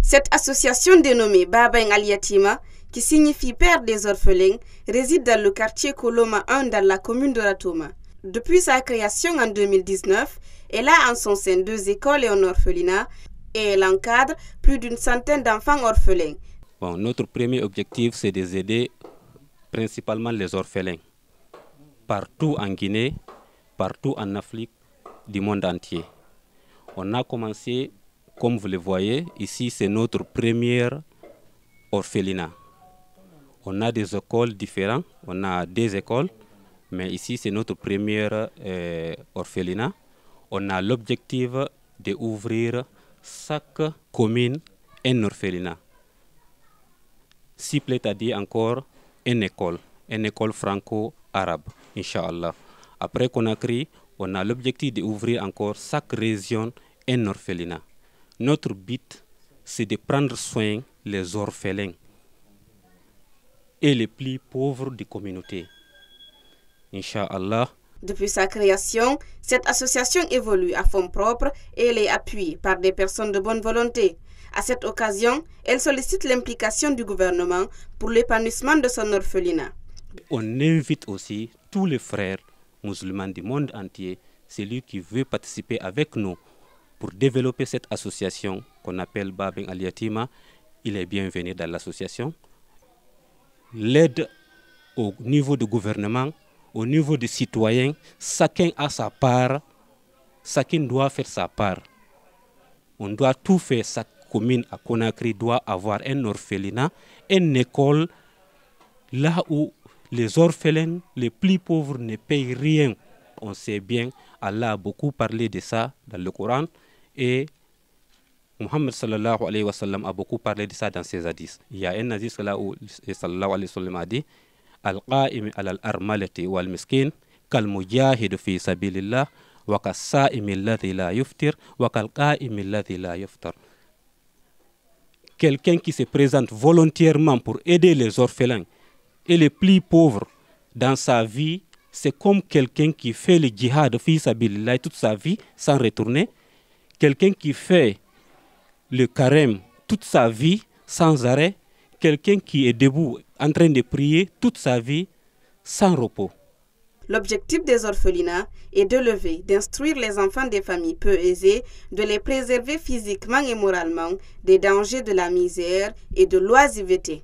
Cette association dénommée Baba Al Yatima, qui signifie Père des orphelins, réside dans le quartier Koloma 1 dans la commune de Ratoma. Depuis sa création en 2019, elle a en son sein 2 écoles et un orphelinat et elle encadre plus d'une centaine d'enfants orphelins. Bon, notre premier objectif, c'est d'aider principalement les orphelins, partout en Guinée, partout en Afrique, du monde entier. On a commencé, comme vous le voyez, ici c'est notre première orphelinat. On a des écoles différentes, on a 2 écoles, mais ici c'est notre première orphelinat. On a l'objectif d'ouvrir chaque commune un orphelinat. Si plaît à dire encore une école franco-arabe, Inch'Allah. Après Conakry, on a l'objectif d'ouvrir encore chaque région un orphelinat. Notre but, c'est de prendre soin des orphelins et les plus pauvres des communautés. Inch'Allah. Depuis sa création, cette association évolue à fonds propres et elle est appuyée par des personnes de bonne volonté. À cette occasion, elle sollicite l'implication du gouvernement pour l'épanouissement de son orphelinat. On invite aussi tous les frères musulmans du monde entier, celui qui veut participer avec nous pour développer cette association qu'on appelle Baba Al Yatima, il est bienvenu dans l'association. L'aide au niveau du gouvernement, au niveau des citoyens, chacun a sa part, chacun doit faire sa part. On doit tout faire. Chaque commune à Conakry doit avoir un orphelinat, une école, là où les orphelins les plus pauvres ne payent rien. On sait bien, Allah a beaucoup parlé de ça dans le Coran et Muhammad sallallahu alayhi wa sallam a beaucoup parlé de ça dans ses hadiths. Il y a un hadith là où sallallahu alayhi wa sallam a dit Al-qa'im al-armalati wal-miskin kal-mujahid fi sabilillah wa kas-sa'im alladhi la yuftir wa kal-qa'im alladhi la yuftar. Quelqu'un qui se présente volontairement pour aider les orphelins et les plus pauvres dans sa vie, c'est comme quelqu'un qui fait le djihad fi sabilillah toute sa vie sans retourner, quelqu'un qui fait le carême toute sa vie sans arrêt, quelqu'un qui est debout en train de prier toute sa vie sans repos. L'objectif des orphelinats est d'élever, d'instruire les enfants des familles peu aisées, de les préserver physiquement et moralement des dangers de la misère et de l'oisiveté.